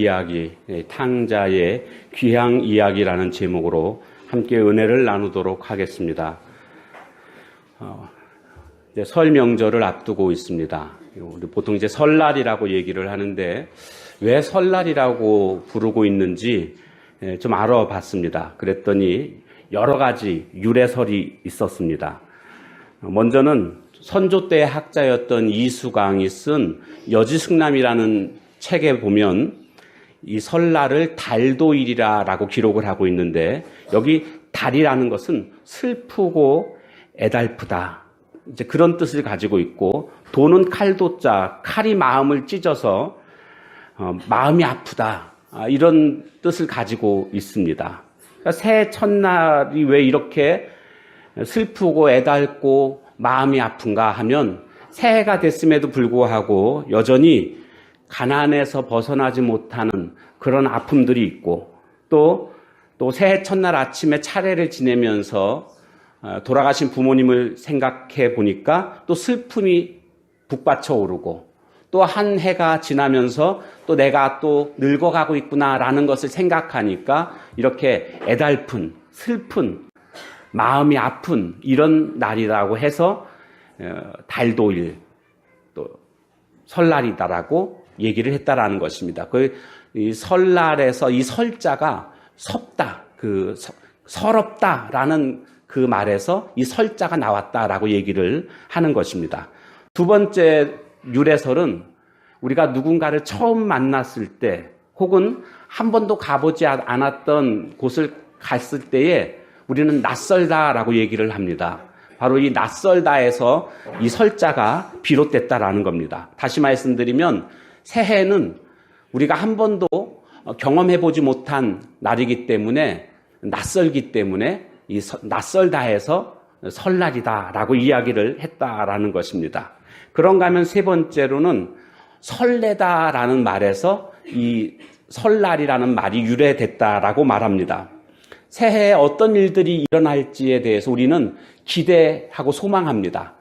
이야기, 탕자의 귀향 이야기라는 제목으로 함께 은혜를 나누도록 하겠습니다. 이제 설 명절을 앞두고 있습니다. 우리 보통 이제 설날이라고 얘기를 하는데 왜 설날이라고 부르고 있는지 좀 알아봤습니다. 그랬더니 여러 가지 유래설이 있었습니다. 먼저는 선조 때의 학자였던 이수강이 쓴 여지승남이라는 책에 보면 이 설날을 달도일이라고 기록을 하고 있는데 여기 달이라는 것은 슬프고 애달프다. 이제 그런 뜻을 가지고 있고 도는 칼도자, 칼이 마음을 찢어서 마음이 아프다. 이런 뜻을 가지고 있습니다. 그러니까 새해 첫날이 왜 이렇게 슬프고 애달고 마음이 아픈가 하면 새해가 됐음에도 불구하고 여전히 가난에서 벗어나지 못하는 그런 아픔들이 있고 또 새해 첫날 아침에 차례를 지내면서 돌아가신 부모님을 생각해 보니까 또 슬픔이 북받쳐 오르고 또 한 해가 지나면서 또 내가 또 늙어가고 있구나라는 것을 생각하니까 이렇게 애달픈, 슬픈, 마음이 아픈 이런 날이라고 해서 달도일, 또 설날이다라고 얘기를 했다라는 것입니다. 이 설날에서 이 설자가 섭다, 서럽다라는 그 말에서 이 설자가 나왔다라고 얘기를 하는 것입니다. 두 번째 유래설은 우리가 누군가를 처음 만났을 때 혹은 한 번도 가보지 않았던 곳을 갔을 때에 우리는 낯설다라고 얘기를 합니다. 바로 이 낯설다에서 이 설자가 비롯됐다라는 겁니다. 다시 말씀드리면 새해는 우리가 한 번도 경험해보지 못한 날이기 때문에 낯설기 때문에 이 낯설다에서 설날이다라고 이야기를 했다라는 것입니다. 그런가 하면 세 번째로는 설레다라는 말에서 이 설날이라는 말이 유래됐다라고 말합니다. 새해에 어떤 일들이 일어날지에 대해서 우리는 기대하고 소망합니다.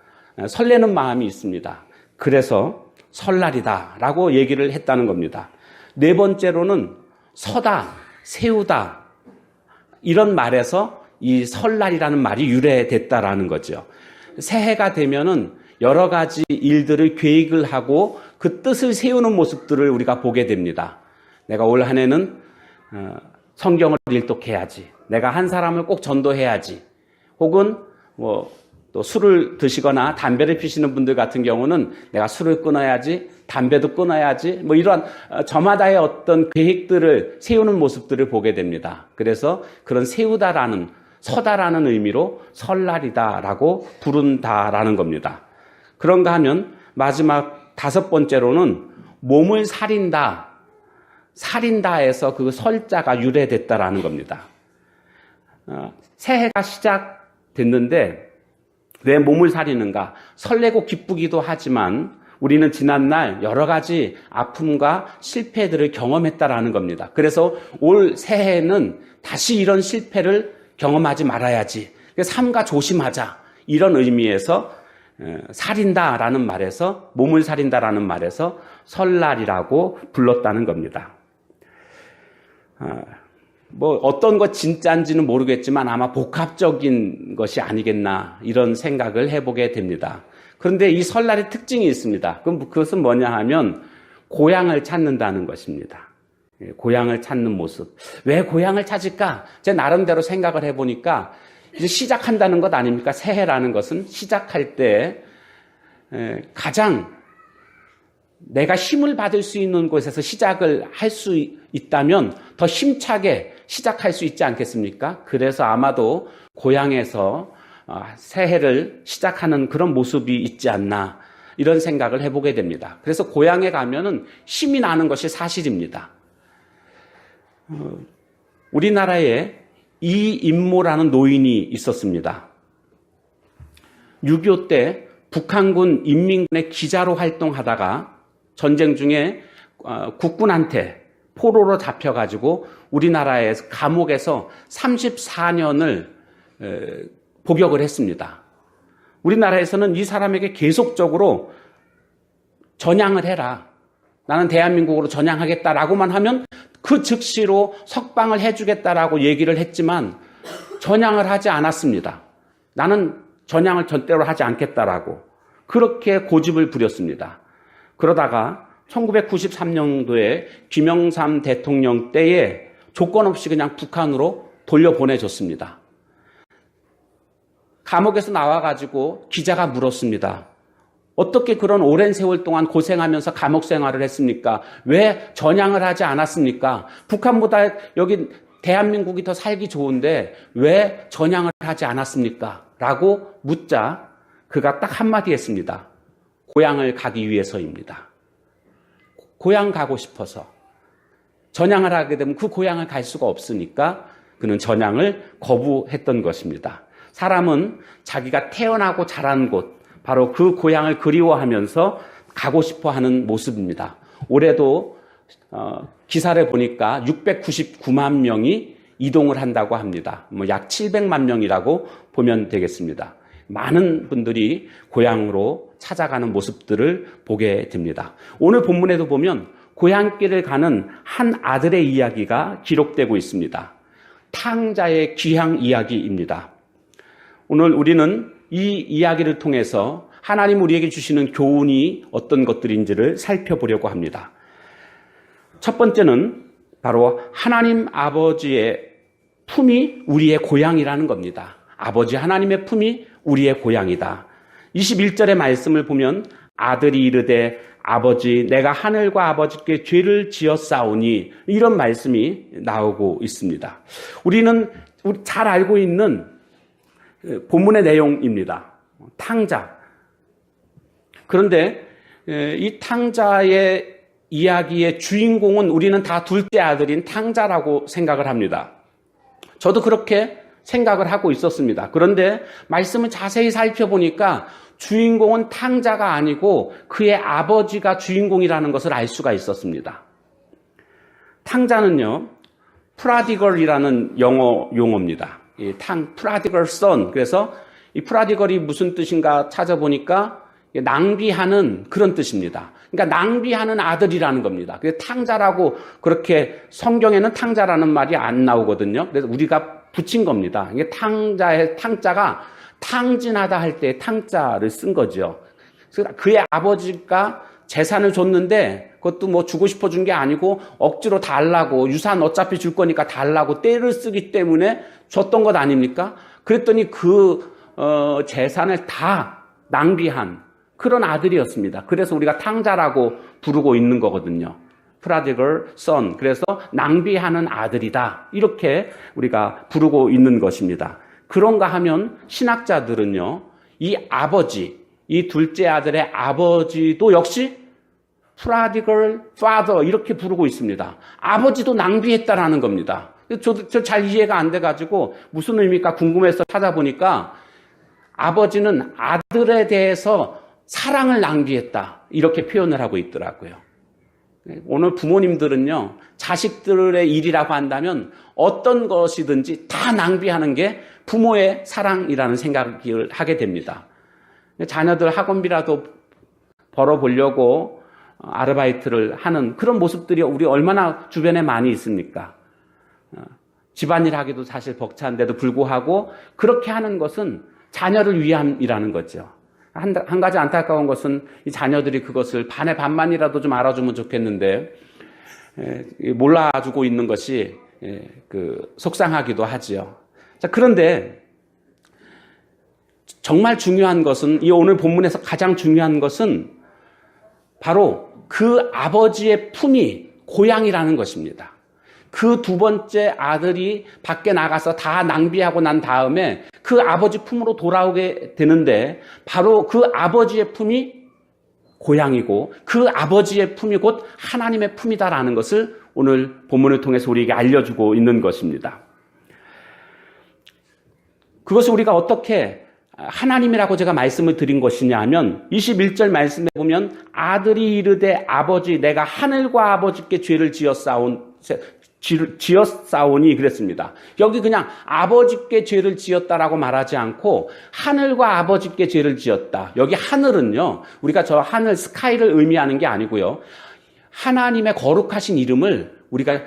설레는 마음이 있습니다. 그래서 설날이다라고 얘기를 했다는 겁니다. 네 번째로는 서다, 세우다 이런 말에서 이 설날이라는 말이 유래됐다라는 거죠. 새해가 되면은 여러 가지 일들을 계획을 하고 그 뜻을 세우는 모습들을 우리가 보게 됩니다. 내가 올 한 해는 성경을 일독해야지. 내가 한 사람을 꼭 전도해야지. 혹은 또 술을 드시거나 담배를 피시는 분들 같은 경우는 내가 술을 끊어야지, 담배도 끊어야지, 이러한 저마다의 어떤 계획들을 세우는 모습들을 보게 됩니다. 그래서 그런 세우다라는, 서다라는 의미로 설날이다라고 부른다라는 겁니다. 그런가 하면 마지막 다섯 번째로는 몸을 살인다, 살인다에서 그 설자가 유래됐다라는 겁니다. 새해가 시작됐는데 왜 몸을 살리는가? 설레고 기쁘기도 하지만 우리는 지난날 여러 가지 아픔과 실패들을 경험했다라는 겁니다. 그래서 올 새해에는 다시 이런 실패를 경험하지 말아야지. 삼가 조심하자. 이런 의미에서 살인다라는 말에서 몸을 살인다라는 말에서 설날이라고 불렀다는 겁니다. 어떤 것 진짜인지는 모르겠지만 아마 복합적인 것이 아니겠나 이런 생각을 해보게 됩니다. 그런데 이 설날의 특징이 있습니다. 그것은 뭐냐 하면 고향을 찾는다는 것입니다. 고향을 찾는 모습. 왜 고향을 찾을까? 제 나름대로 생각을 해보니까 이제 시작한다는 것 아닙니까? 새해라는 것은 시작할 때 가장 내가 힘을 받을 수 있는 곳에서 시작을 할 수 있다면 더 힘차게 시작할 수 있지 않겠습니까? 그래서 아마도 고향에서 새해를 시작하는 그런 모습이 있지 않나 이런 생각을 해보게 됩니다. 그래서 고향에 가면은 힘이 나는 것이 사실입니다. 우리나라에 이인모라는 노인이 있었습니다. 6.25 때 북한군 인민군의 기자로 활동하다가 전쟁 중에 국군한테 포로로 잡혀가지고 우리나라에서 감옥에서 34년을 복역을 했습니다. 우리나라에서는 이 사람에게 계속적으로 전향을 해라. 나는 대한민국으로 전향하겠다라고만 하면 그 즉시로 석방을 해주겠다라고 얘기를 했지만 전향을 하지 않았습니다. 나는 전향을 절대로 하지 않겠다라고 그렇게 고집을 부렸습니다. 그러다가 1993년도에 김영삼 대통령 때에 조건 없이 그냥 북한으로 돌려보내줬습니다. 감옥에서 나와가지고 기자가 물었습니다. 어떻게 그런 오랜 세월 동안 고생하면서 감옥 생활을 했습니까? 왜 전향을 하지 않았습니까? 북한보다 여기 대한민국이 더 살기 좋은데 왜 전향을 하지 않았습니까? 라고 묻자 그가 딱 한마디 했습니다. 고향을 가기 위해서입니다. 고향 가고 싶어서. 전향을 하게 되면 그 고향을 갈 수가 없으니까 그는 전향을 거부했던 것입니다. 사람은 자기가 태어나고 자란 곳, 바로 그 고향을 그리워하면서 가고 싶어 하는 모습입니다. 올해도 기사를 보니까 699만 명이 이동을 한다고 합니다. 약 700만 명이라고 보면 되겠습니다. 많은 분들이 고향으로 찾아가는 모습들을 보게 됩니다. 오늘 본문에도 보면 고향길을 가는 한 아들의 이야기가 기록되고 있습니다. 탕자의 귀향 이야기입니다. 오늘 우리는 이 이야기를 통해서 하나님 우리에게 주시는 교훈이 어떤 것들인지를 살펴보려고 합니다. 첫 번째는 바로 하나님 아버지의 품이 우리의 고향이라는 겁니다. 아버지 하나님의 품이 우리의 고향이다. 21절의 말씀을 보면 아들이 이르되 아버지 내가 하늘과 아버지께 죄를 지었사오니 이런 말씀이 나오고 있습니다. 우리는 잘 알고 있는 본문의 내용입니다. 탕자. 그런데 이 탕자의 이야기의 주인공은 우리는 다 둘째 아들인 탕자라고 생각을 합니다. 저도 그렇게 생각을 하고 있었습니다. 그런데 말씀을 자세히 살펴보니까 주인공은 탕자가 아니고 그의 아버지가 주인공이라는 것을 알 수가 있었습니다. 탕자는요, 프라디걸이라는 영어 용어입니다. 프라디걸 son. 그래서 이 프라디걸이 무슨 뜻인가 찾아보니까 낭비하는 그런 뜻입니다. 그러니까 낭비하는 아들이라는 겁니다. 그래서 탕자라고 그렇게 성경에는 탕자라는 말이 안 나오거든요. 그래서 우리가 붙인 겁니다. 이게 탕자의 탕자가 탕진하다 할 때 탕자를 쓴 거죠. 그래서 그의 아버지가 재산을 줬는데 그것도 뭐 주고 싶어 준 게 아니고 억지로 달라고 유산 어차피 줄 거니까 달라고 떼를 쓰기 때문에 줬던 것 아닙니까? 그랬더니 그 재산을 다 낭비한 그런 아들이었습니다. 그래서 우리가 탕자라고 부르고 있는 거거든요. prodigal son. 그래서 낭비하는 아들이다. 이렇게 우리가 부르고 있는 것입니다. 그런가 하면 신학자들은요, 이 아버지, 이 둘째 아들의 아버지도 역시 prodigal father 이렇게 부르고 있습니다. 아버지도 낭비했다라는 겁니다. 저도 잘 이해가 안 돼가지고 무슨 의미일까 궁금해서 찾아보니까 아버지는 아들에 대해서 사랑을 낭비했다 이렇게 표현을 하고 있더라고요. 오늘 부모님들은요, 자식들의 일이라고 한다면 어떤 것이든지 다 낭비하는 게 부모의 사랑이라는 생각을 하게 됩니다. 자녀들 학원비라도 벌어보려고 아르바이트를 하는 그런 모습들이 우리 얼마나 주변에 많이 있습니까? 집안일 하기도 사실 벅찬데도 불구하고 그렇게 하는 것은 자녀를 위함이라는 거죠. 한 가지 안타까운 것은 이 자녀들이 그것을 반의 반만이라도 좀 알아주면 좋겠는데 몰라주고 있는 것이 속상하기도 하지요. 자, 그런데 정말 중요한 것은 이 오늘 본문에서 가장 중요한 것은 바로 그 아버지의 품이 고향이라는 것입니다. 그 두 번째 아들이 밖에 나가서 다 낭비하고 난 다음에 그 아버지 품으로 돌아오게 되는데 바로 그 아버지의 품이 고향이고 그 아버지의 품이 곧 하나님의 품이다라는 것을 오늘 본문을 통해서 우리에게 알려주고 있는 것입니다. 그것을 우리가 어떻게 하나님이라고 제가 말씀을 드린 것이냐 하면 21절 말씀에 보면 아들이 이르되 아버지 내가 하늘과 아버지께 죄를 지었사오니 그랬습니다. 여기 그냥 아버지께 죄를 지었다라고 말하지 않고 하늘과 아버지께 죄를 지었다. 여기 하늘은요, 우리가 저 하늘 스카이를 의미하는 게 아니고요. 하나님의 거룩하신 이름을 우리가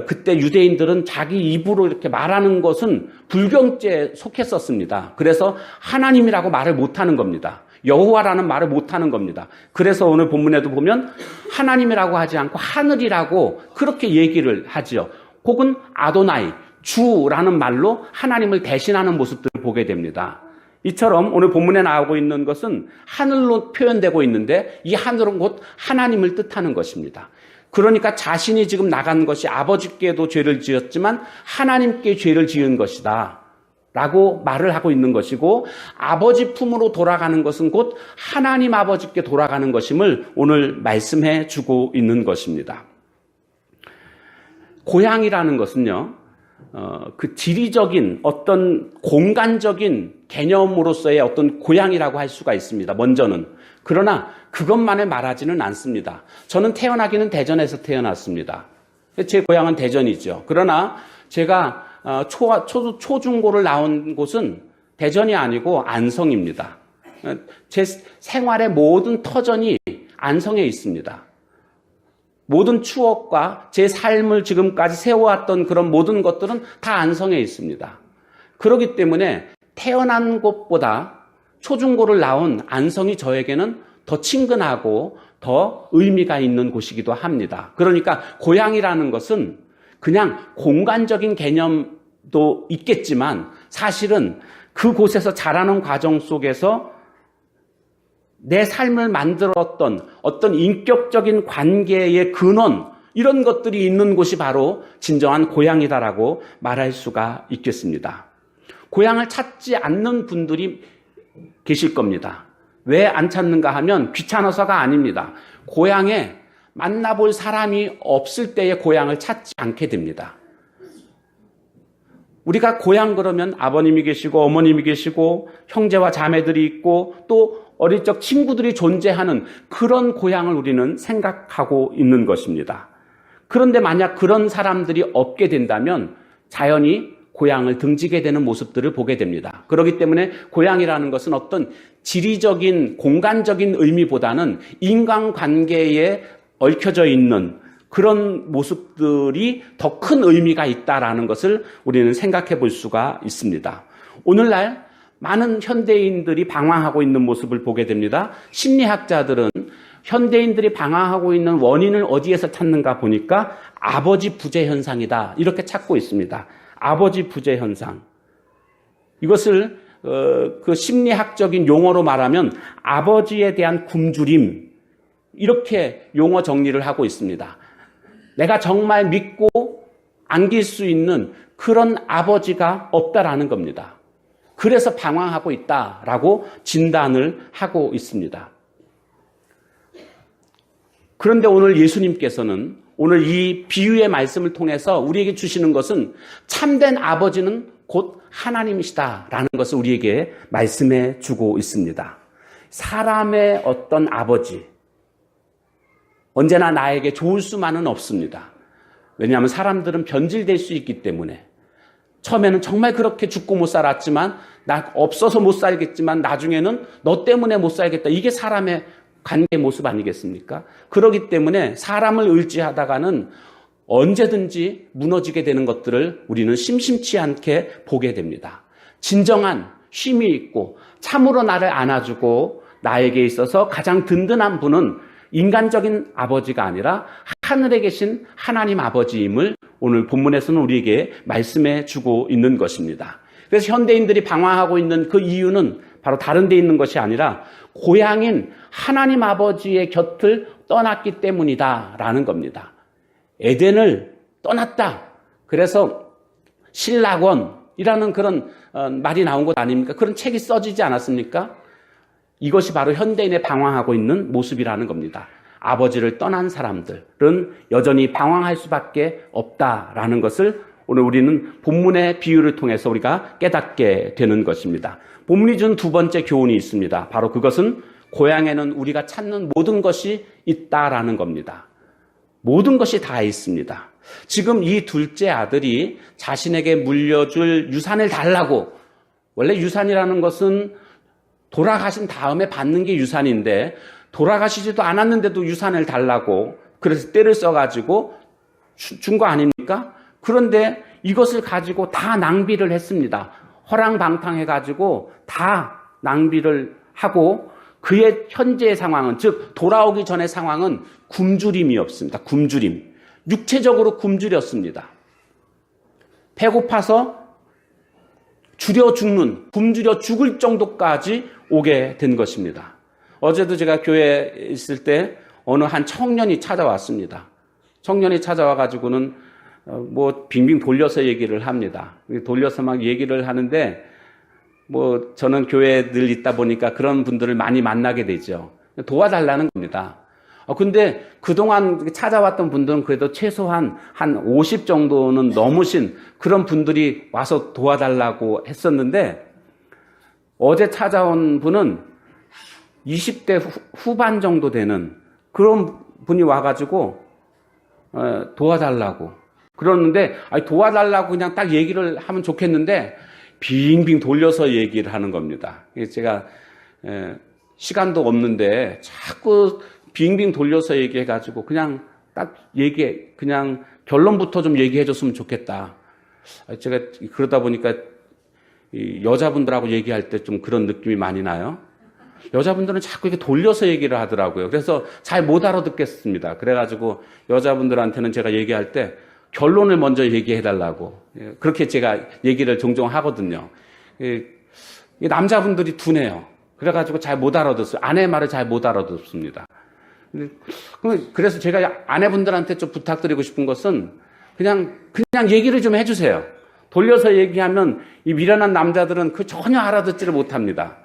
그때 유대인들은 자기 입으로 이렇게 말하는 것은 불경죄에 속했었습니다. 그래서 하나님이라고 말을 못하는 겁니다. 여호와라는 말을 못하는 겁니다. 그래서 오늘 본문에도 보면 하나님이라고 하지 않고 하늘이라고 그렇게 얘기를 하지요. 혹은 아도나이, 주라는 말로 하나님을 대신하는 모습들을 보게 됩니다. 이처럼 오늘 본문에 나오고 있는 것은 하늘로 표현되고 있는데 이 하늘은 곧 하나님을 뜻하는 것입니다. 그러니까 자신이 지금 나간 것이 아버지께도 죄를 지었지만 하나님께 죄를 지은 것이다 라고 말을 하고 있는 것이고, 아버지 품으로 돌아가는 것은 곧 하나님 아버지께 돌아가는 것임을 오늘 말씀해 주고 있는 것입니다. 고향이라는 것은요, 그 지리적인 어떤 공간적인 개념으로서의 어떤 고향이라고 할 수가 있습니다. 먼저는. 그러나 그것만을 말하지는 않습니다. 저는 태어나기는 대전에서 태어났습니다. 제 고향은 대전이죠. 그러나 제가 초중고를 나온 곳은 대전이 아니고 안성입니다. 제 생활의 모든 터전이 안성에 있습니다. 모든 추억과 제 삶을 지금까지 세워왔던 그런 모든 것들은 다 안성에 있습니다. 그렇기 때문에 태어난 곳보다 초중고를 나온 안성이 저에게는 더 친근하고 더 의미가 있는 곳이기도 합니다. 그러니까 고향이라는 것은 그냥 공간적인 개념도 있겠지만 사실은 그곳에서 자라는 과정 속에서 내 삶을 만들었던 어떤 인격적인 관계의 근원, 이런 것들이 있는 곳이 바로 진정한 고향이다라고 말할 수가 있겠습니다. 고향을 찾지 않는 분들이 계실 겁니다. 왜 안 찾는가 하면 귀찮아서가 아닙니다. 고향에 만나볼 사람이 없을 때에 고향을 찾지 않게 됩니다. 우리가 고향 그러면 아버님이 계시고 어머님이 계시고 형제와 자매들이 있고 또 어릴 적 친구들이 존재하는 그런 고향을 우리는 생각하고 있는 것입니다. 그런데 만약 그런 사람들이 없게 된다면 자연히 고향을 등지게 되는 모습들을 보게 됩니다. 그렇기 때문에 고향이라는 것은 어떤 지리적인 공간적인 의미보다는 인간관계에 얽혀져 있는 그런 모습들이 더 큰 의미가 있다라는 것을 우리는 생각해 볼 수가 있습니다. 오늘날 많은 현대인들이 방황하고 있는 모습을 보게 됩니다. 심리학자들은 현대인들이 방황하고 있는 원인을 어디에서 찾는가 보니까 아버지 부재 현상이다, 이렇게 찾고 있습니다. 아버지 부재 현상. 이것을 그 심리학적인 용어로 말하면 아버지에 대한 굶주림, 이렇게 용어 정리를 하고 있습니다. 내가 정말 믿고 안길 수 있는 그런 아버지가 없다라는 겁니다. 그래서 방황하고 있다라고 진단을 하고 있습니다. 그런데 오늘 예수님께서는 오늘 이 비유의 말씀을 통해서 우리에게 주시는 것은 참된 아버지는 곧 하나님이시다라는 것을 우리에게 말씀해 주고 있습니다. 사람의 어떤 아버지, 언제나 나에게 좋을 수만은 없습니다. 왜냐하면 사람들은 변질될 수 있기 때문에. 처음에는 정말 그렇게 죽고 못 살았지만, 나 없어서 못 살겠지만 나중에는 너 때문에 못 살겠다. 이게 사람의 관계 모습 아니겠습니까? 그렇기 때문에 사람을 의지하다가는 언제든지 무너지게 되는 것들을 우리는 심심치 않게 보게 됩니다. 진정한 쉼이 있고 참으로 나를 안아주고 나에게 있어서 가장 든든한 분은 인간적인 아버지가 아니라 하늘에 계신 하나님 아버지임을 오늘 본문에서는 우리에게 말씀해 주고 있는 것입니다. 그래서 현대인들이 방황하고 있는 그 이유는 바로 다른 데 있는 것이 아니라 고향인 하나님 아버지의 곁을 떠났기 때문이다라는 겁니다. 에덴을 떠났다. 그래서 신락원이라는 그런 말이 나온 것 아닙니까? 그런 책이 써지지 않았습니까? 이것이 바로 현대인의 방황하고 있는 모습이라는 겁니다. 아버지를 떠난 사람들은 여전히 방황할 수밖에 없다라는 것을 오늘 우리는 본문의 비유를 통해서 우리가 깨닫게 되는 것입니다. 본문이 준 두 번째 교훈이 있습니다. 바로 그것은 고향에는 우리가 찾는 모든 것이 있다라는 겁니다. 모든 것이 다 있습니다. 지금 이 둘째 아들이 자신에게 물려줄 유산을 달라고, 원래 유산이라는 것은 돌아가신 다음에 받는 게 유산인데 돌아가시지도 않았는데도 유산을 달라고 그래서 때를 써가지고 준 거 아닙니까? 그런데 이것을 가지고 다 낭비를 했습니다. 허랑방탕해가지고 다 낭비를 하고 그의 현재의 상황은, 즉 돌아오기 전의 상황은 굶주림이었습니다. 굶주림. 육체적으로 굶주렸습니다. 배고파서 줄여 죽는, 굶주려 죽을 정도까지 오게 된 것입니다. 어제도 제가 교회에 있을 때 어느 한 청년이 찾아왔습니다. 청년이 찾아와가지고는 뭐 빙빙 돌려서 얘기를 합니다. 돌려서 막 얘기를 하는데 뭐 저는 교회에 늘 있다 보니까 그런 분들을 많이 만나게 되죠. 도와달라는 겁니다. 근데 그동안 찾아왔던 분들은 그래도 최소한 한 50 정도는 넘으신 그런 분들이 와서 도와달라고 했었는데 어제 찾아온 분은 20대 후반 정도 되는 그런 분이 와가지고 도와달라고 그러는데, 도와달라고 그냥 딱 얘기를 하면 좋겠는데 빙빙 돌려서 얘기를 하는 겁니다. 제가 시간도 없는데 자꾸 빙빙 돌려서 얘기해가지고 그냥 딱 그냥 결론부터 좀 얘기해줬으면 좋겠다. 제가 그러다 보니까 여자분들하고 얘기할 때 좀 그런 느낌이 많이 나요. 여자분들은 자꾸 이렇게 돌려서 얘기를 하더라고요. 그래서 잘 못 알아듣겠습니다. 그래가지고 여자분들한테는 제가 얘기할 때 결론을 먼저 얘기해달라고, 그렇게 제가 얘기를 종종 하거든요. 남자분들이 둔해요. 그래가지고 잘 못 알아듣어요. 아내 말을 잘 못 알아듣습니다. 그래서 제가 아내분들한테 좀 부탁드리고 싶은 것은 그냥 얘기를 좀 해주세요. 돌려서 얘기하면 이 미련한 남자들은 전혀 알아듣지를 못합니다.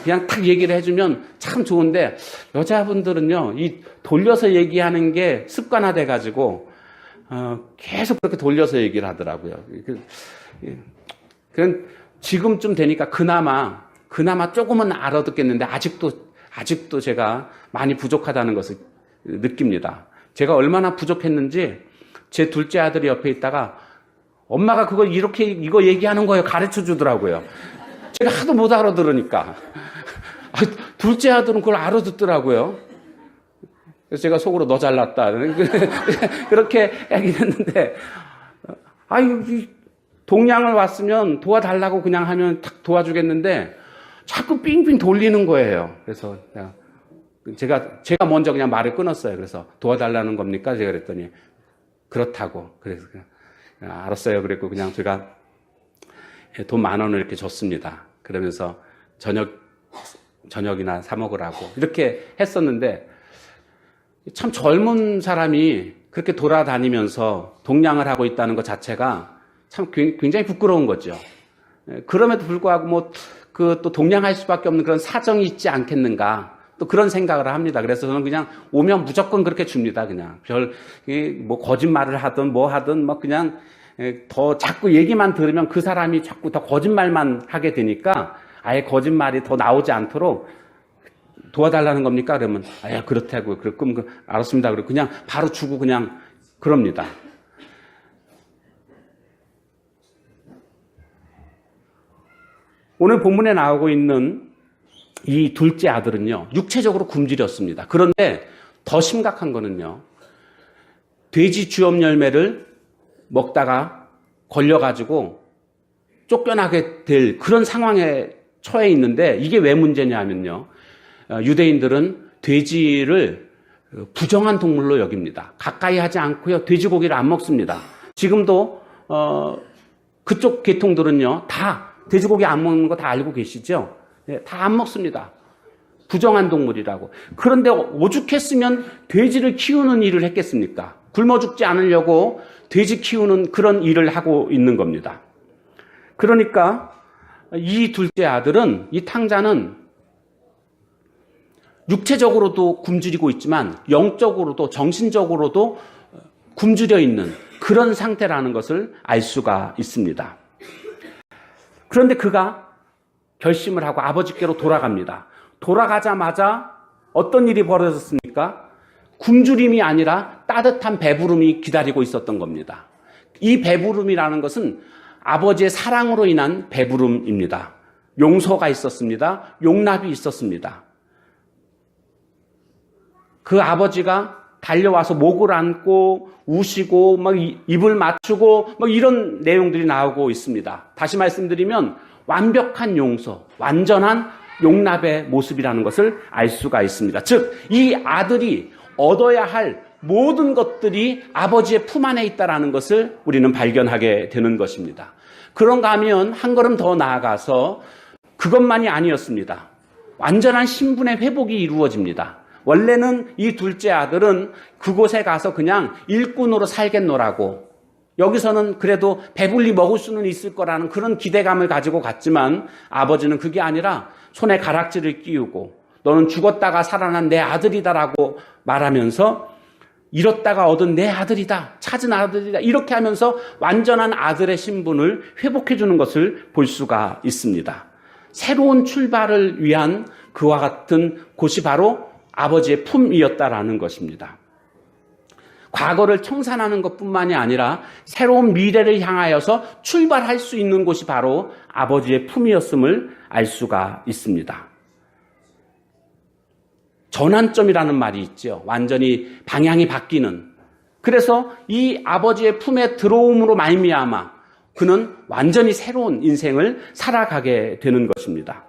그냥 탁 얘기를 해주면 참 좋은데 여자분들은요, 이 돌려서 얘기하는 게 습관화돼가지고 계속 그렇게 돌려서 얘기를 하더라고요. 그냥 지금쯤 되니까 그나마 조금은 알아듣겠는데 아직도 제가 많이 부족하다는 것을 느낍니다. 제가 얼마나 부족했는지 제 둘째 아들이 옆에 있다가 엄마가 이거 얘기하는 거예요. 가르쳐 주더라고요. 제가 하도 못 알아들으니까. 둘째 아들은 그걸 알아듣더라고요. 그래서 제가 속으로 너 잘났다. 그렇게 얘기했는데, 동양을 왔으면 도와달라고 그냥 하면 탁 도와주겠는데, 자꾸 삥삥 돌리는 거예요. 그래서 제가 먼저 그냥 말을 끊었어요. 그래서 도와달라는 겁니까? 제가 그랬더니, 그렇다고. 그래서 알았어요. 그랬고, 그냥 제가 돈 10,000원을 이렇게 줬습니다. 그러면서 저녁이나 사 먹으라고. 이렇게 했었는데, 참 젊은 사람이 그렇게 돌아다니면서 동냥을 하고 있다는 것 자체가 참 굉장히 부끄러운 거죠. 그럼에도 불구하고 또 동냥할 수밖에 없는 그런 사정이 있지 않겠는가. 또 그런 생각을 합니다. 그래서 저는 그냥 오면 무조건 그렇게 줍니다. 그냥 거짓말을 하든 뭐 하든 그냥 더 자꾸 얘기만 들으면 그 사람이 자꾸 더 거짓말만 하게 되니까 아예 거짓말이 더 나오지 않도록 도와달라는 겁니까? 그러면 그렇다고요. 그럼 알았습니다. 그리고 그냥 바로 주고 그냥 그럽니다. 오늘 본문에 나오고 있는 이 둘째 아들은요, 육체적으로 굶주렸습니다. 그런데 더 심각한 거는요, 돼지 주염 열매를 먹다가 걸려가지고 쫓겨나게 될 그런 상황에 처해 있는데, 이게 왜 문제냐 하면요, 유대인들은 돼지를 부정한 동물로 여깁니다. 가까이 하지 않고요, 돼지고기를 안 먹습니다. 지금도 그쪽 계통들은요, 다 돼지고기 안 먹는 거 다 알고 계시죠? 다 안 먹습니다. 부정한 동물이라고. 그런데 오죽했으면 돼지를 키우는 일을 했겠습니까? 굶어 죽지 않으려고 돼지 키우는 그런 일을 하고 있는 겁니다. 그러니까 이 둘째 아들은, 이 탕자는 육체적으로도 굶주리고 있지만 영적으로도 정신적으로도 굶주려 있는 그런 상태라는 것을 알 수가 있습니다. 그런데 그가 결심을 하고 아버지께로 돌아갑니다. 돌아가자마자 어떤 일이 벌어졌습니까? 굶주림이 아니라 따뜻한 배부름이 기다리고 있었던 겁니다. 이 배부름이라는 것은 아버지의 사랑으로 인한 배부름입니다. 용서가 있었습니다. 용납이 있었습니다. 그 아버지가 달려와서 목을 안고 우시고 막 입을 맞추고 막 이런 내용들이 나오고 있습니다. 다시 말씀드리면 완벽한 용서, 완전한 용납의 모습이라는 것을 알 수가 있습니다. 즉, 이 아들이 얻어야 할 모든 것들이 아버지의 품 안에 있다는 것을 우리는 발견하게 되는 것입니다. 그런가 하면 한 걸음 더 나아가서 그것만이 아니었습니다. 완전한 신분의 회복이 이루어집니다. 원래는 이 둘째 아들은 그곳에 가서 그냥 일꾼으로 살겠노라고, 여기서는 그래도 배불리 먹을 수는 있을 거라는 그런 기대감을 가지고 갔지만 아버지는 그게 아니라 손에 가락지를 끼우고 너는 죽었다가 살아난 내 아들이다라고 말하면서 잃었다가 얻은 내 아들이다, 찾은 아들이다, 이렇게 하면서 완전한 아들의 신분을 회복해 주는 것을 볼 수가 있습니다. 새로운 출발을 위한 그와 같은 곳이 바로 아버지의 품이었다라는 것입니다. 과거를 청산하는 것뿐만이 아니라 새로운 미래를 향하여서 출발할 수 있는 곳이 바로 아버지의 품이었음을 알 수가 있습니다. 전환점이라는 말이 있죠. 완전히 방향이 바뀌는. 그래서 이 아버지의 품에 들어옴으로 말미암아 그는 완전히 새로운 인생을 살아가게 되는 것입니다.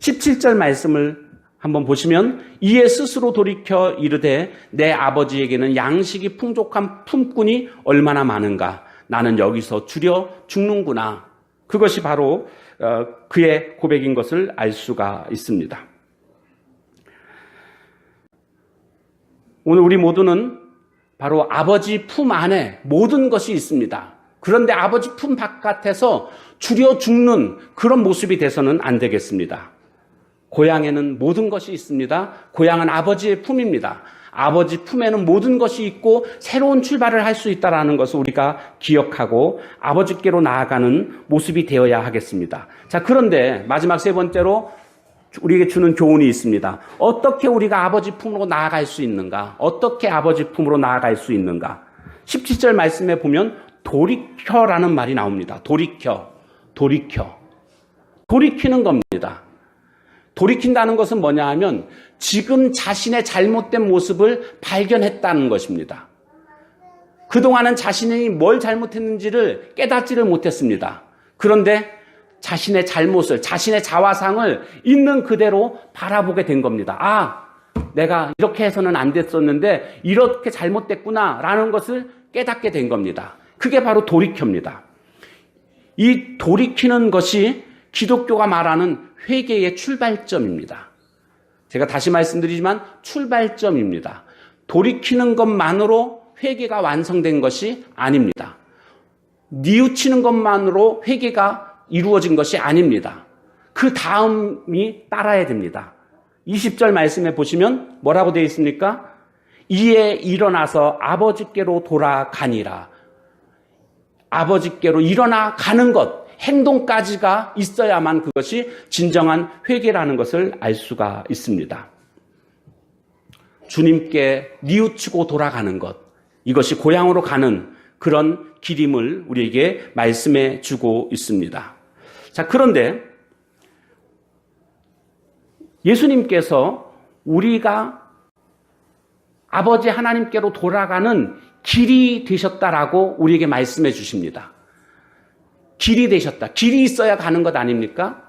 17절 말씀을 한번 보시면 이에 스스로 돌이켜 이르되 내 아버지에게는 양식이 풍족한 품꾼이 얼마나 많은가. 나는 여기서 줄여 죽는구나. 그것이 바로 그의 고백인 것을 알 수가 있습니다. 오늘 우리 모두는 바로 아버지 품 안에 모든 것이 있습니다. 그런데 아버지 품 바깥에서 줄여 죽는 그런 모습이 돼서는 안 되겠습니다. 고향에는 모든 것이 있습니다. 고향은 아버지의 품입니다. 아버지 품에는 모든 것이 있고 새로운 출발을 할 수 있다는 것을 우리가 기억하고 아버지께로 나아가는 모습이 되어야 하겠습니다. 자, 그런데 마지막 세 번째로 우리에게 주는 교훈이 있습니다. 어떻게 우리가 아버지 품으로 나아갈 수 있는가? 어떻게 아버지 품으로 나아갈 수 있는가? 17절 말씀에 보면 돌이켜라는 말이 나옵니다. 돌이키는 겁니다. 돌이킨다는 것은 뭐냐 하면 지금 자신의 잘못된 모습을 발견했다는 것입니다. 그동안은 자신이 뭘 잘못했는지를 깨닫지를 못했습니다. 그런데 자신의 잘못을, 자신의 자화상을 있는 그대로 바라보게 된 겁니다. 아, 내가 이렇게 해서는 안 됐었는데 이렇게 잘못됐구나라는 것을 깨닫게 된 겁니다. 그게 바로 돌이켜입니다. 이 돌이키는 것이 기독교가 말하는 회개의 출발점입니다. 제가 다시 말씀드리지만 출발점입니다. 돌이키는 것만으로 회개가 완성된 것이 아닙니다. 뉘우치는 것만으로 회개가 이루어진 것이 아닙니다. 그 다음이 따라야 됩니다. 20절 말씀에 보시면 뭐라고 되어 있습니까? 이에 일어나서 아버지께로 돌아가니라. 아버지께로 일어나 가는 것, 행동까지가 있어야만 그것이 진정한 회개라는 것을 알 수가 있습니다. 주님께 뉘우치고 돌아가는 것, 이것이 고향으로 가는 그런 길임을 우리에게 말씀해 주고 있습니다. 자, 그런데 예수님께서 우리가 아버지 하나님께로 돌아가는 길이 되셨다라고 우리에게 말씀해 주십니다. 길이 되셨다. 길이 있어야 가는 것 아닙니까?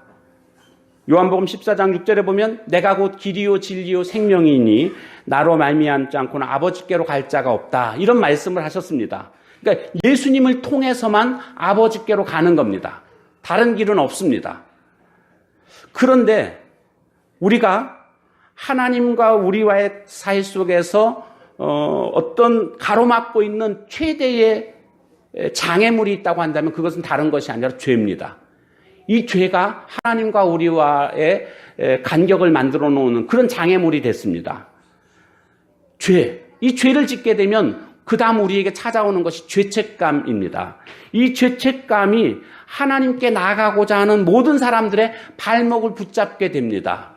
요한복음 14장 6절에 보면 내가 곧 길이요 진리요 생명이니 나로 말미암지 않고는 아버지께로 갈 자가 없다. 이런 말씀을 하셨습니다. 그러니까 예수님을 통해서만 아버지께로 가는 겁니다. 다른 길은 없습니다. 그런데 우리가 하나님과 우리와의 사이 속에서 어떤 가로막고 있는 최대의 장애물이 있다고 한다면 그것은 다른 것이 아니라 죄입니다. 이 죄가 하나님과 우리와의 간격을 만들어 놓는 그런 장애물이 됐습니다. 이 죄를 짓게 되면 그 다음 우리에게 찾아오는 것이 죄책감입니다. 이 죄책감이 하나님께 나아가고자 하는 모든 사람들의 발목을 붙잡게 됩니다.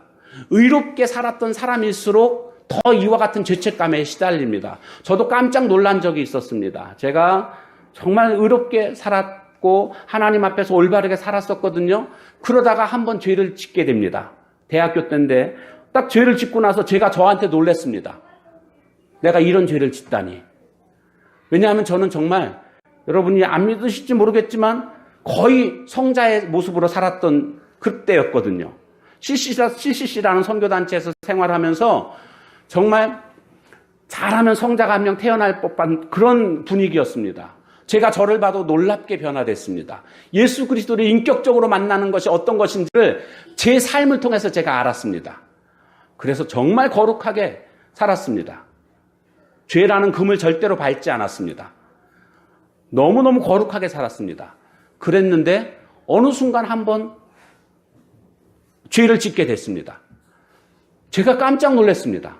의롭게 살았던 사람일수록 더 이와 같은 죄책감에 시달립니다. 저도 깜짝 놀란 적이 있었습니다. 제가 정말 의롭게 살았고 하나님 앞에서 올바르게 살았었거든요. 그러다가 한번 죄를 짓게 됩니다. 대학교 때인데 딱 죄를 짓고 나서 제가 저한테 놀랐습니다. 내가 이런 죄를 짓다니. 왜냐하면 저는 정말 여러분이 안 믿으실지 모르겠지만 거의 성자의 모습으로 살았던 그때였거든요. CCC라는 선교단체에서 생활하면서 정말 잘하면 성자가 한 명 태어날 법한 그런 분위기였습니다. 제가 저를 봐도 놀랍게 변화됐습니다. 예수 그리스도를 인격적으로 만나는 것이 어떤 것인지를 제 삶을 통해서 제가 알았습니다. 그래서 정말 거룩하게 살았습니다. 죄라는 금을 절대로 밟지 않았습니다. 너무너무 거룩하게 살았습니다. 그랬는데 어느 순간 한번 죄를 짓게 됐습니다. 제가 깜짝 놀랐습니다.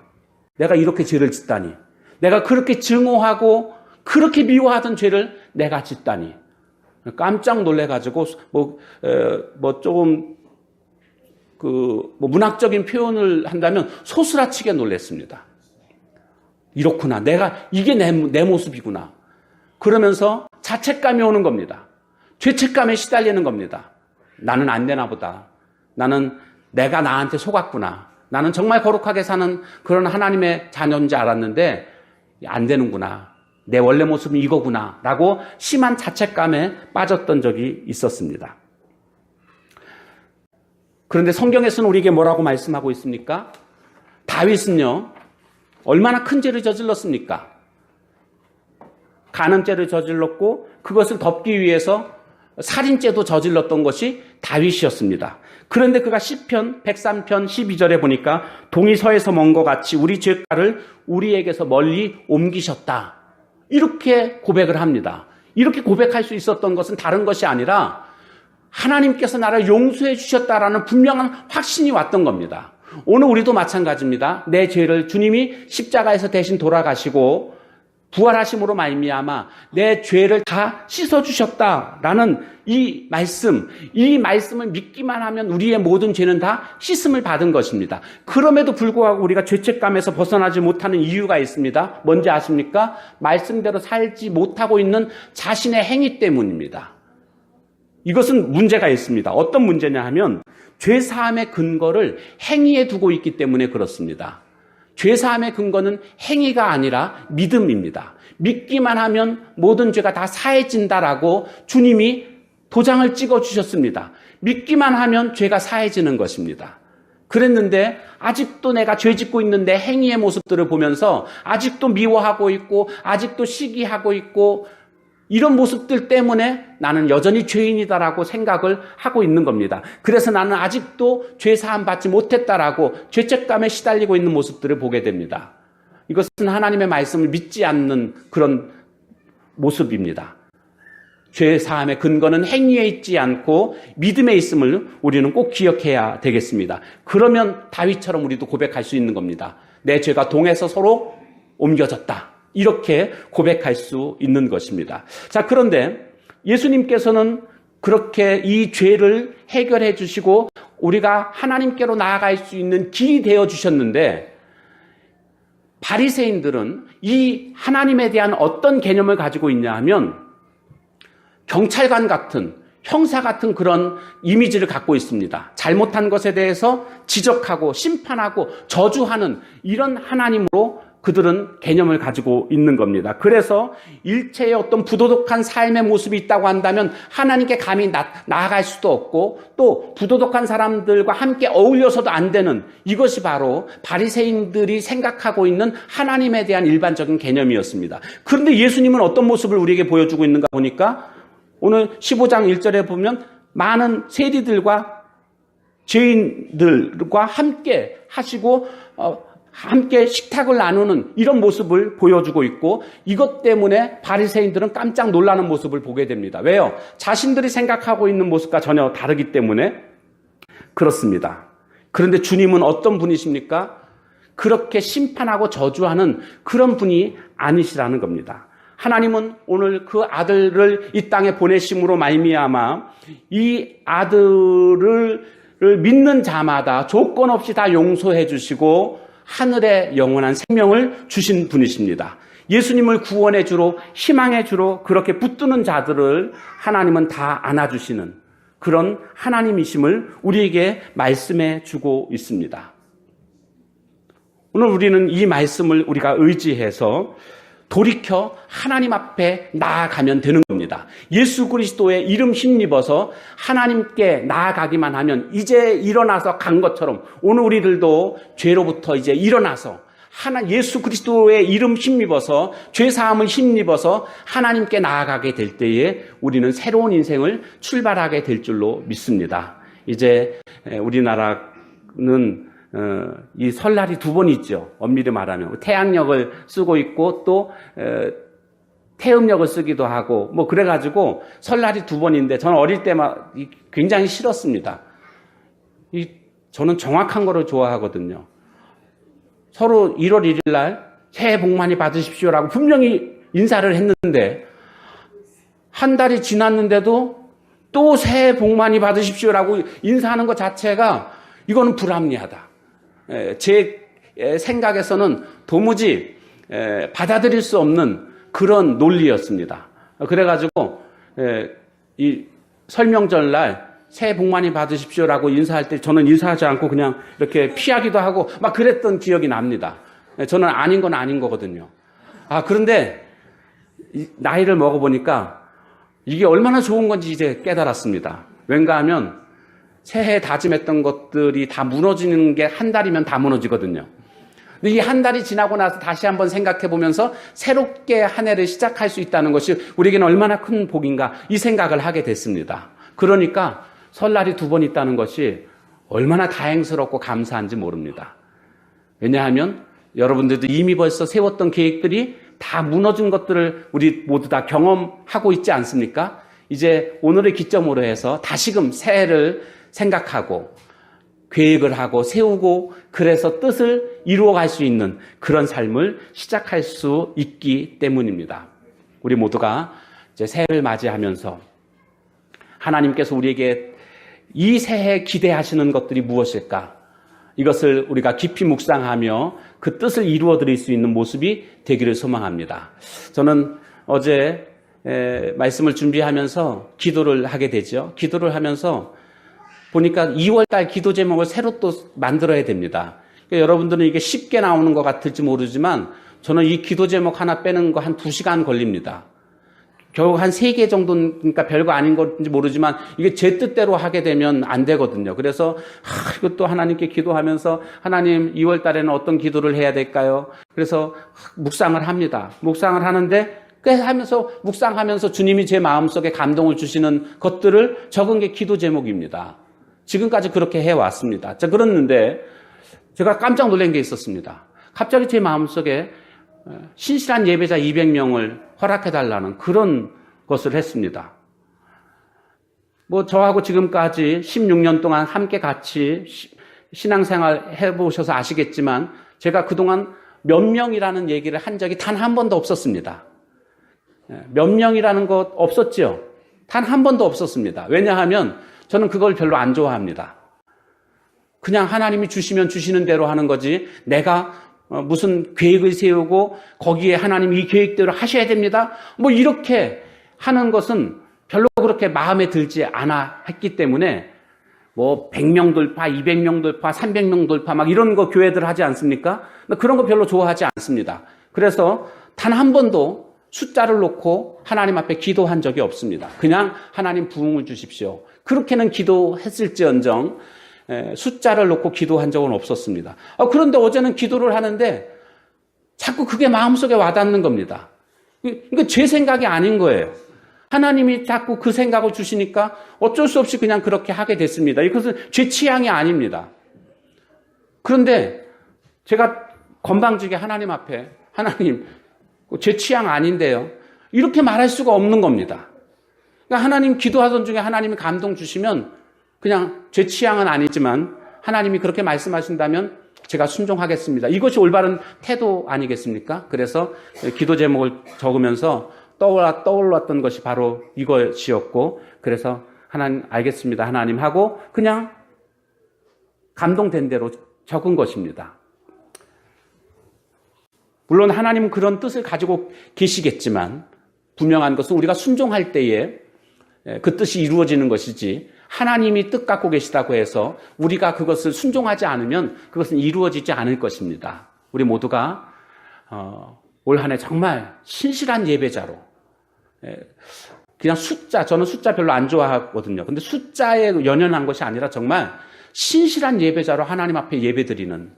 내가 이렇게 죄를 짓다니. 내가 그렇게 증오하고 그렇게 미워하던 죄를 내가 짓다니. 깜짝 놀래가지고 조금 문학적인 표현을 한다면 소스라치게 놀랐습니다. 이렇구나. 이게 내 모습이구나. 그러면서 자책감이 오는 겁니다. 죄책감에 시달리는 겁니다. 나는 안 되나 보다. 나는 내가 나한테 속았구나. 나는 정말 거룩하게 사는 그런 하나님의 자녀인지 알았는데 안 되는구나. 내 원래 모습은 이거구나. 라고 심한 자책감에 빠졌던 적이 있었습니다. 그런데 성경에서는 우리에게 뭐라고 말씀하고 있습니까? 다윗은요, 얼마나 큰 죄를 저질렀습니까? 간음죄를 저질렀고 그것을 덮기 위해서 살인죄도 저질렀던 것이 다윗이었습니다. 그런데 그가 시편 103편 12절에 보니까 동이 서에서 먼 것 같이 우리 죄가를 우리에게서 멀리 옮기셨다. 이렇게 고백을 합니다. 이렇게 고백할 수 있었던 것은 다른 것이 아니라 하나님께서 나를 용서해 주셨다라는 분명한 확신이 왔던 겁니다. 오늘 우리도 마찬가지입니다. 내 죄를 주님이 십자가에서 대신 돌아가시고 부활하심으로 말미암아 내 죄를 다 씻어주셨다라는 이 말씀을 믿기만 하면 우리의 모든 죄는 다 씻음을 받은 것입니다. 그럼에도 불구하고 우리가 죄책감에서 벗어나지 못하는 이유가 있습니다. 뭔지 아십니까? 말씀대로 살지 못하고 있는 자신의 행위 때문입니다. 이것은 문제가 있습니다. 어떤 문제냐 하면 죄사함의 근거를 행위에 두고 있기 때문에 그렇습니다. 죄사함의 근거는 행위가 아니라 믿음입니다. 믿기만 하면 모든 죄가 다 사해진다라고 주님이 도장을 찍어주셨습니다. 믿기만 하면 죄가 사해지는 것입니다. 그랬는데 아직도 내가 죄 짓고 있는데 행위의 모습들을 보면서 아직도 미워하고 있고 아직도 시기하고 있고 이런 모습들 때문에 나는 여전히 죄인이다라고 생각을 하고 있는 겁니다. 그래서 나는 아직도 죄사함 받지 못했다라고 죄책감에 시달리고 있는 모습들을 보게 됩니다. 이것은 하나님의 말씀을 믿지 않는 그런 모습입니다. 죄사함의 근거는 행위에 있지 않고 믿음에 있음을 우리는 꼭 기억해야 되겠습니다. 그러면 다윗처럼 우리도 고백할 수 있는 겁니다. 내 죄가 동에서 서로 옮겨졌다. 이렇게 고백할 수 있는 것입니다. 자, 그런데 예수님께서는 그렇게 이 죄를 해결해 주시고 우리가 하나님께로 나아갈 수 있는 길이 되어 주셨는데 바리새인들은 이 하나님에 대한 어떤 개념을 가지고 있냐 하면 경찰관 같은 형사 같은 그런 이미지를 갖고 있습니다. 잘못한 것에 대해서 지적하고 심판하고 저주하는 이런 하나님으로 그들은 개념을 가지고 있는 겁니다. 그래서 일체의 어떤 부도덕한 삶의 모습이 있다고 한다면 하나님께 감히 나아갈 수도 없고 또 부도덕한 사람들과 함께 어울려서도 안 되는 이것이 바로 바리새인들이 생각하고 있는 하나님에 대한 일반적인 개념이었습니다. 그런데 예수님은 어떤 모습을 우리에게 보여주고 있는가 보니까 오늘 15장 1절에 보면 많은 세리들과 죄인들과 함께 하시고 함께 식탁을 나누는 이런 모습을 보여주고 있고 이것 때문에 바리새인들은 깜짝 놀라는 모습을 보게 됩니다. 왜요? 자신들이 생각하고 있는 모습과 전혀 다르기 때문에 그렇습니다. 그런데 주님은 어떤 분이십니까? 그렇게 심판하고 저주하는 그런 분이 아니시라는 겁니다. 하나님은 오늘 그 아들을 이 땅에 보내심으로 말미암아 이 아들을 믿는 자마다 조건 없이 다 용서해 주시고 하늘의 영원한 생명을 주신 분이십니다. 예수님을 구원의 주로 희망의 주로 그렇게 붙드는 자들을 하나님은 다 안아주시는 그런 하나님이심을 우리에게 말씀해 주고 있습니다. 오늘 우리는 이 말씀을 우리가 의지해서 돌이켜 하나님 앞에 나아가면 되는 겁니다. 예수 그리스도의 이름 힘입어서 하나님께 나아가기만 하면 이제 일어나서 간 것처럼 오늘 우리들도 죄로부터 이제 일어나서 예수 그리스도의 이름 힘입어서 죄사함을 힘입어서 하나님께 나아가게 될 때에 우리는 새로운 인생을 출발하게 될 줄로 믿습니다. 이제 우리나라는 이 설날이 두 번 있죠. 엄밀히 말하면 태양력을 쓰고 있고 또 태음력을 쓰기도 하고 뭐 그래가지고 설날이 두 번인데 저는 어릴 때만 굉장히 싫었습니다. 저는 정확한 거를 좋아하거든요. 서로 1월 1일 날 새해 복 많이 받으십시오라고 분명히 인사를 했는데 한 달이 지났는데도 또 새해 복 많이 받으십시오라고 인사하는 것 자체가 이거는 불합리하다. 제 생각에서는 도무지 받아들일 수 없는 그런 논리였습니다. 그래가지고 이 설명절날 새해 복 많이 받으십시오라고 인사할 때 저는 인사하지 않고 그냥 이렇게 피하기도 하고 막 그랬던 기억이 납니다. 저는 아닌 건 아닌 거거든요. 그런데 나이를 먹어보니까 이게 얼마나 좋은 건지 이제 깨달았습니다. 왠가 하면 새해 다짐했던 것들이 다 무너지는 게 한 달이면 다 무너지거든요. 근데 이 한 달이 지나고 나서 다시 한번 생각해 보면서 새롭게 한 해를 시작할 수 있다는 것이 우리에게는 얼마나 큰 복인가 이 생각을 하게 됐습니다. 그러니까 설날이 두 번 있다는 것이 얼마나 다행스럽고 감사한지 모릅니다. 왜냐하면 여러분들도 이미 벌써 세웠던 계획들이 다 무너진 것들을 우리 모두 다 경험하고 있지 않습니까? 이제 오늘의 기점으로 해서 다시금 새해를 생각하고 계획을 하고 세우고 그래서 뜻을 이루어갈 수 있는 그런 삶을 시작할 수 있기 때문입니다. 우리 모두가 이제 새해를 맞이하면서 하나님께서 우리에게 이 새해 기대하시는 것들이 무엇일까? 이것을 우리가 깊이 묵상하며 그 뜻을 이루어 드릴 수 있는 모습이 되기를 소망합니다. 저는 어제 말씀을 준비하면서 기도를 하게 되죠. 기도를 하면서 보니까 2월달 기도 제목을 새로 또 만들어야 됩니다. 그러니까 여러분들은 이게 쉽게 나오는 것 같을지 모르지만 저는 이 기도 제목 하나 빼는 거 한 2시간 걸립니다. 결국 한 3개 정도는 그러니까 별거 아닌 건지 모르지만 이게 제 뜻대로 하게 되면 안 되거든요. 그래서 이것도 하나님께 기도하면서 하나님 2월 달에는 어떤 기도를 해야 될까요? 그래서 묵상을 합니다. 묵상을 하는데 묵상하면서 주님이 제 마음속에 감동을 주시는 것들을 적은 게 기도 제목입니다. 지금까지 그렇게 해왔습니다. 그랬는데 제가 깜짝 놀란 게 있었습니다. 갑자기 제 마음속에 신실한 예배자 200명을 허락해달라는 그런 것을 했습니다. 저하고 지금까지 16년 동안 함께 같이 신앙생활 해보셔서 아시겠지만 제가 그동안 몇 명이라는 얘기를 한 적이 단 한 번도 없었습니다. 몇 명이라는 것 없었죠? 단 한 번도 없었습니다. 왜냐하면 저는 그걸 별로 안 좋아합니다. 그냥 하나님이 주시면 주시는 대로 하는 거지 내가 무슨 계획을 세우고 거기에 하나님이 이 계획대로 하셔야 됩니다. 이렇게 하는 것은 별로 그렇게 마음에 들지 않아 했기 때문에 100명 돌파, 200명 돌파, 300명 돌파 막 이런 거 교회들 하지 않습니까? 그런 거 별로 좋아하지 않습니다. 그래서 단 한 번도 숫자를 놓고 하나님 앞에 기도한 적이 없습니다. 그냥 하나님 부흥을 주십시오. 그렇게는 기도했을지언정 숫자를 놓고 기도한 적은 없었습니다. 그런데 어제는 기도를 하는데 자꾸 그게 마음속에 와닿는 겁니다. 이거 제 생각이 아닌 거예요. 하나님이 자꾸 그 생각을 주시니까 어쩔 수 없이 그냥 그렇게 하게 됐습니다. 이것은 제 취향이 아닙니다. 그런데 제가 건방지게 하나님 앞에 하나님 제 취향 아닌데요. 이렇게 말할 수가 없는 겁니다. 그러니까 하나님 기도하던 중에 하나님이 감동 주시면 그냥 제 취향은 아니지만 하나님이 그렇게 말씀하신다면 제가 순종하겠습니다. 이것이 올바른 태도 아니겠습니까? 그래서 기도 제목을 적으면서 떠올랐던 것이 바로 이것이었고 그래서 하나님 알겠습니다. 하나님 하고 그냥 감동된 대로 적은 것입니다. 물론 하나님은 그런 뜻을 가지고 계시겠지만 분명한 것은 우리가 순종할 때에 그 뜻이 이루어지는 것이지 하나님이 뜻 갖고 계시다고 해서 우리가 그것을 순종하지 않으면 그것은 이루어지지 않을 것입니다. 우리 모두가 올 한 해 정말 신실한 예배자로, 그냥 저는 숫자 별로 안 좋아하거든요. 근데 숫자에 연연한 것이 아니라 정말 신실한 예배자로 하나님 앞에 예배드리는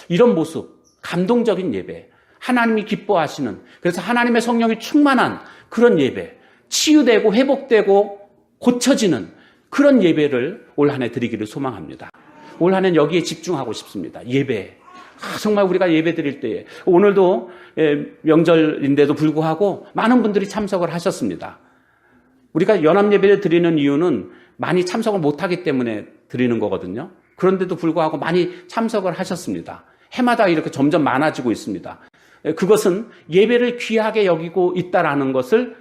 이런 모습, 감동적인 예배, 하나님이 기뻐하시는, 그래서 하나님의 성령이 충만한 그런 예배, 치유되고 회복되고 고쳐지는 그런 예배를 올 한 해 드리기를 소망합니다. 올 한 해는 여기에 집중하고 싶습니다. 예배. 정말 우리가 예배 드릴 때에, 오늘도 명절인데도 불구하고 많은 분들이 참석을 하셨습니다. 우리가 연합 예배를 드리는 이유는 많이 참석을 못하기 때문에 드리는 거거든요. 그런데도 불구하고 많이 참석을 하셨습니다. 해마다 이렇게 점점 많아지고 있습니다. 그것은 예배를 귀하게 여기고 있다라는 것을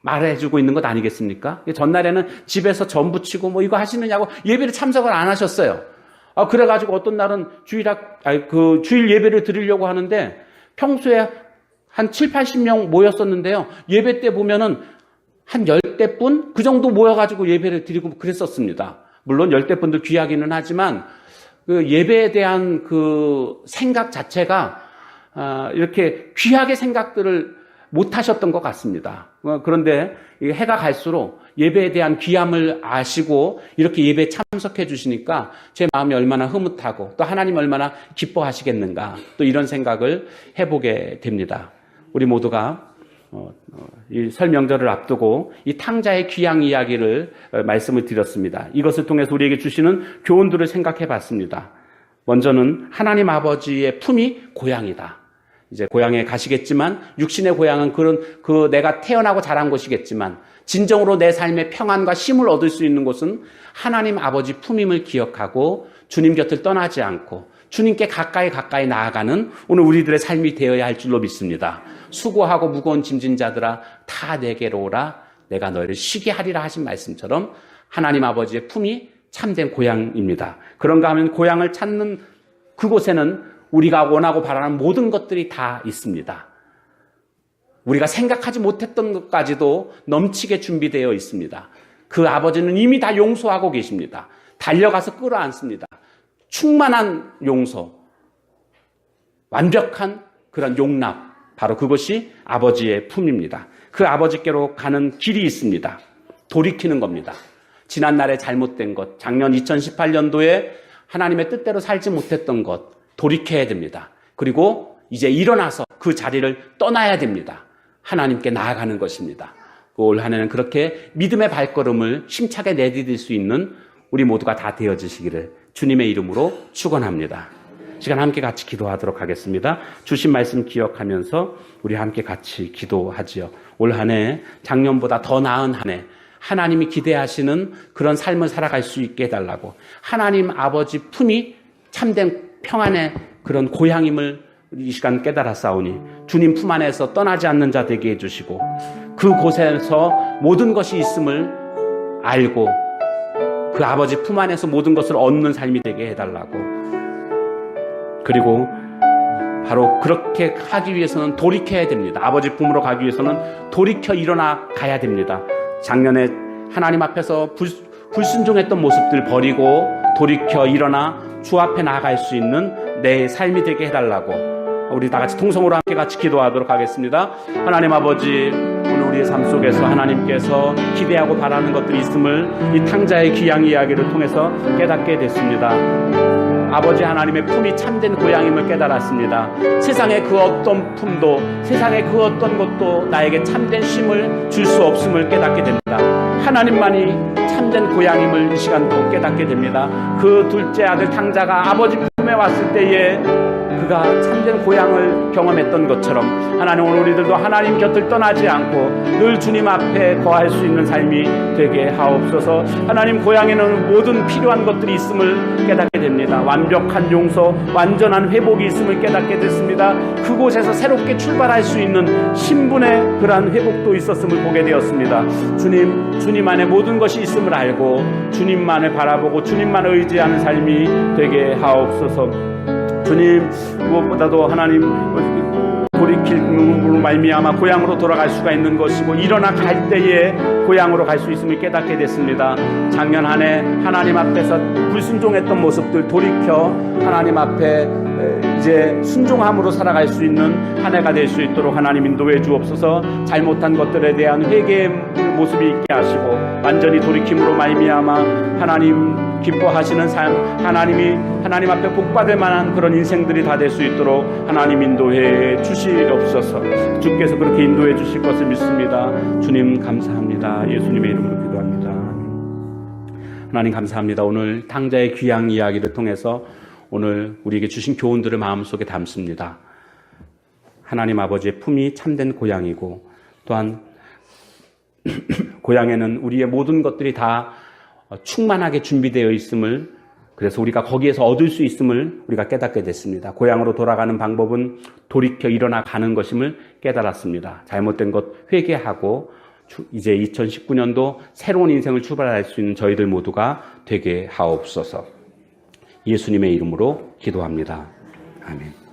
말해주고 있는 것 아니겠습니까? 전날에는 집에서 전 부치고 뭐 이거 하시느냐고 예배를 참석을 안 하셨어요. 그래가지고 어떤 날은 주일 예배를 드리려고 하는데 평소에 한 7, 80명 모였었는데요. 예배 때 보면은 한 10대뿐 그 정도 모여가지고 예배를 드리고 그랬었습니다. 물론 10대뿐도 귀하기는 하지만 그 예배에 대한 그 생각 자체가 이렇게 귀하게 생각들을 못 하셨던 것 같습니다. 그런데 해가 갈수록 예배에 대한 귀함을 아시고 이렇게 예배에 참석해 주시니까 제 마음이 얼마나 흐뭇하고 또 하나님 얼마나 기뻐하시겠는가, 또 이런 생각을 해보게 됩니다. 우리 모두가 이 설 명절을 앞두고 이 탕자의 귀향 이야기를 말씀을 드렸습니다. 이것을 통해서 우리에게 주시는 교훈들을 생각해 봤습니다. 먼저는 하나님 아버지의 품이 고향이다. 이제 고향에 가시겠지만 육신의 고향은 그 내가 태어나고 자란 곳이겠지만 진정으로 내 삶의 평안과 쉼을 얻을 수 있는 곳은 하나님 아버지 품임을 기억하고 주님 곁을 떠나지 않고 주님께 가까이 나아가는 오늘 우리들의 삶이 되어야 할 줄로 믿습니다. 수고하고 무거운 짐진 자들아 다 내게로 오라, 내가 너희를 쉬게 하리라 하신 말씀처럼 하나님 아버지의 품이 참된 고향입니다. 그런가 하면 고향을 찾는 그곳에는 우리가 원하고 바라는 모든 것들이 다 있습니다. 우리가 생각하지 못했던 것까지도 넘치게 준비되어 있습니다. 그 아버지는 이미 다 용서하고 계십니다. 달려가서 끌어안습니다. 충만한 용서, 완벽한 그런 용납, 바로 그것이 아버지의 품입니다. 그 아버지께로 가는 길이 있습니다. 돌이키는 겁니다. 지난날에 잘못된 것, 작년 2018년도에 하나님의 뜻대로 살지 못했던 것 돌이켜야 됩니다. 그리고 이제 일어나서 그 자리를 떠나야 됩니다. 하나님께 나아가는 것입니다. 올 한 해는 그렇게 믿음의 발걸음을 힘차게 내디딜 수 있는 우리 모두가 다 되어지시기를 주님의 이름으로 축원합니다. 시간 함께 같이 기도하도록 하겠습니다. 주신 말씀 기억하면서 우리 함께 같이 기도하지요. 올 한 해 작년보다 더 나은 한 해, 하나님이 기대하시는 그런 삶을 살아갈 수 있게 해달라고, 하나님 아버지 품이 참된 평안의 그런 고향임을 이 시간 깨달았사오니 주님 품 안에서 떠나지 않는 자 되게 해주시고 그곳에서 모든 것이 있음을 알고 그 아버지 품 안에서 모든 것을 얻는 삶이 되게 해달라고, 그리고 바로 그렇게 하기 위해서는 돌이켜야 됩니다. 아버지 품으로 가기 위해서는 돌이켜 일어나 가야 됩니다. 작년에 하나님 앞에서 불순종했던 모습들 버리고 돌이켜 일어나 주 앞에 나아갈 수 있는 내 삶이 되게 해달라고 우리 다 같이 통성으로 함께 같이 기도하도록 하겠습니다. 하나님 아버지, 오늘 우리의 삶 속에서 하나님께서 기대하고 바라는 것들이 있음을 이 탕자의 귀향 이야기를 통해서 깨닫게 됐습니다. 아버지 하나님의 품이 참된 고향임을 깨달았습니다. 세상의 그 어떤 품도, 세상의 그 어떤 것도 나에게 참된 쉼을 줄 수 없음을 깨닫게 됩니다. 하나님만이 참된 고향임을 이 시간도 깨닫게 됩니다. 그 둘째 아들 탕자가 아버지 품에 왔을 때에 그가 참된 고향을 경험했던 것처럼 하나님, 오늘 우리들도 하나님 곁을 떠나지 않고 늘 주님 앞에 거할 수 있는 삶이 되게 하옵소서. 하나님 고향에는 모든 필요한 것들이 있음을 깨닫게 됩니다. 완벽한 용서, 완전한 회복이 있음을 깨닫게 됐습니다. 그곳에서 새롭게 출발할 수 있는 신분의 그러한 회복도 있었음을 보게 되었습니다. 주님 안에 모든 것이 있음을 알고 주님만을 바라보고 주님만을 의지하는 삶이 되게 하옵소서. 주님, 무엇보다도 하나님 돌이킴으로 말미암아 고향으로 돌아갈 수가 있는 것이고 일어나 갈 때에 고향으로 갈 수 있음을 깨닫게 됐습니다. 작년 한 해 하나님 앞에서 불순종했던 모습들 돌이켜 하나님 앞에 이제 순종함으로 살아갈 수 있는 한 해가 될 수 있도록 하나님 인도해 주옵소서. 잘못한 것들에 대한 회개의 모습이 있게 하시고 완전히 돌이킴으로 말미암아 하나님 기뻐하시는 삶, 하나님 앞에 복받을 만한 그런 인생들이 다 될 수 있도록 하나님 인도해 주시옵소서. 주께서 그렇게 인도해 주실 것을 믿습니다. 주님 감사합니다. 예수님의 이름으로 기도합니다. 하나님 감사합니다. 오늘 탕자의 귀한 이야기를 통해서 오늘 우리에게 주신 교훈들을 마음속에 담습니다. 하나님 아버지의 품이 참된 고향이고 또한 고향에는 우리의 모든 것들이 다 충만하게 준비되어 있음을, 그래서 우리가 거기에서 얻을 수 있음을 우리가 깨닫게 됐습니다. 고향으로 돌아가는 방법은 돌이켜 일어나 가는 것임을 깨달았습니다. 잘못된 것 회개하고 이제 2019년도 새로운 인생을 출발할 수 있는 저희들 모두가 되게 하옵소서. 예수님의 이름으로 기도합니다. 아멘.